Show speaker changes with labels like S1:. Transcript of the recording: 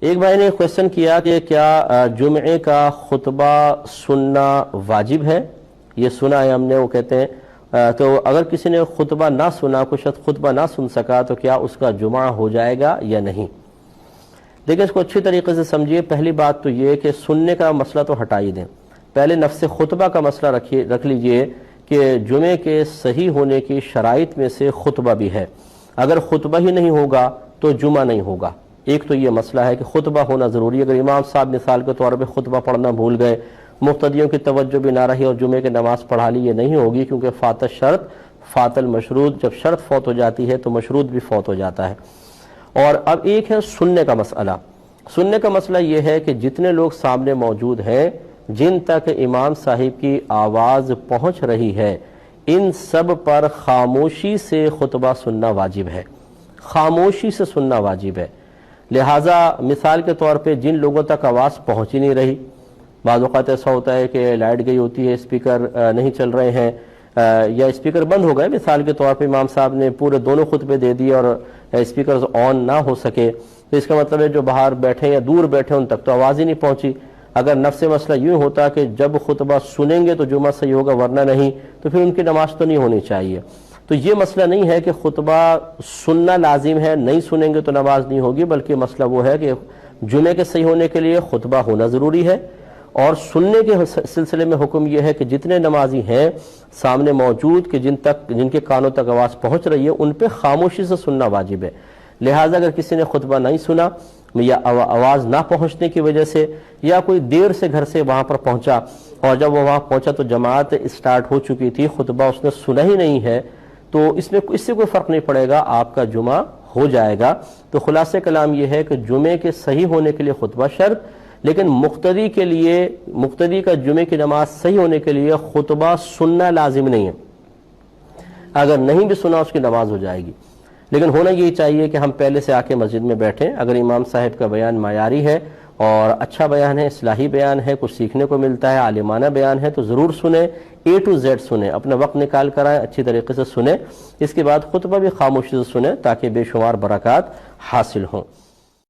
S1: ایک بھائی نے کوشچن کیا کہ کیا جمعے کا خطبہ سننا واجب ہے؟ یہ سنا ہے ہم نے، وہ کہتے ہیں تو اگر کسی نے خطبہ نہ سنا، کوئی شخص خطبہ نہ سن سکا تو کیا اس کا جمعہ ہو جائے گا یا نہیں؟ دیکھیں اس کو اچھی طریقے سے سمجھیے۔ پہلی بات تو یہ کہ سننے کا مسئلہ تو ہٹا ہی دیں، پہلے نفس خطبہ کا مسئلہ رکھ لیجئے کہ جمعے کے صحیح ہونے کی شرائط میں سے خطبہ بھی ہے۔ اگر خطبہ ہی نہیں ہوگا تو جمعہ نہیں ہوگا۔ ایک تو یہ مسئلہ ہے کہ خطبہ ہونا ضروری ہے۔ اگر امام صاحب مثال کے طور پہ خطبہ پڑھنا بھول گئے، مقتدیوں کی توجہ بھی نہ رہی اور جمعے کی نماز پڑھا لی، یہ نہیں ہوگی، کیونکہ فات الشرط فات المشروط، جب شرط فوت ہو جاتی ہے تو مشروط بھی فوت ہو جاتا ہے۔ اور اب ایک ہے سننے کا مسئلہ۔ سننے کا مسئلہ یہ ہے کہ جتنے لوگ سامنے موجود ہیں، جن تک امام صاحب کی آواز پہنچ رہی ہے، ان سب پر خاموشی سے خطبہ سننا واجب ہے، خاموشی سے سننا واجب ہے۔ لہٰذا مثال کے طور پہ جن لوگوں تک آواز پہنچ ہی نہیں رہی، بعض اوقات ایسا ہوتا ہے کہ لائٹ گئی ہوتی ہے، اسپیکر نہیں چل رہے ہیں، یا اسپیکر بند ہو گئے، مثال کے طور پہ امام صاحب نے پورے دونوں خطبے دے دیے اور اسپیکرز آن نہ ہو سکے، تو اس کا مطلب ہے جو باہر بیٹھے یا دور بیٹھے ان تک تو آواز ہی نہیں پہنچی۔ اگر نفس مسئلہ یوں ہوتا کہ جب خطبہ سنیں گے تو جمعہ صحیح ہوگا ورنہ نہیں، تو پھر ان کی نماز تو نہیں ہونی چاہیے۔ تو یہ مسئلہ نہیں ہے کہ خطبہ سننا لازم ہے، نہیں سنیں گے تو نماز نہیں ہوگی، بلکہ مسئلہ وہ ہے کہ جمعے کے صحیح ہونے کے لیے خطبہ ہونا ضروری ہے، اور سننے کے سلسلے میں حکم یہ ہے کہ جتنے نمازی ہیں سامنے موجود کہ جن کے کانوں تک آواز پہنچ رہی ہے، ان پہ خاموشی سے سننا واجب ہے۔ لہٰذا اگر کسی نے خطبہ نہیں سنا یا آواز نہ پہنچنے کی وجہ سے، یا کوئی دیر سے گھر سے وہاں پر پہنچا اور جب وہ وہاں پہنچا تو جماعت اسٹارٹ ہو چکی تھی، خطبہ اس نے سنا ہی نہیں ہے، تو اس سے کوئی فرق نہیں پڑے گا، آپ کا جمعہ ہو جائے گا۔ تو خلاصہ کلام یہ ہے کہ جمعے کے صحیح ہونے کے لیے خطبہ شرط، لیکن مقتدی کا جمعے کی نماز صحیح ہونے کے لیے خطبہ سننا لازم نہیں ہے۔ اگر نہیں بھی سنا اس کی نماز ہو جائے گی، لیکن ہونا یہی چاہیے کہ ہم پہلے سے آ کے مسجد میں بیٹھیں۔ اگر امام صاحب کا بیان معیاری ہے اور اچھا بیان ہے، اصلاحی بیان ہے، کچھ سیکھنے کو ملتا ہے، عالمانہ بیان ہے، تو ضرور سنیں، A to Z سنیں، اپنا وقت نکال کر آئیں، اچھی طریقے سے سنیں۔ اس کے بعد خطبہ بھی خاموشی سے سنیں تاکہ بے شمار برکات حاصل ہوں۔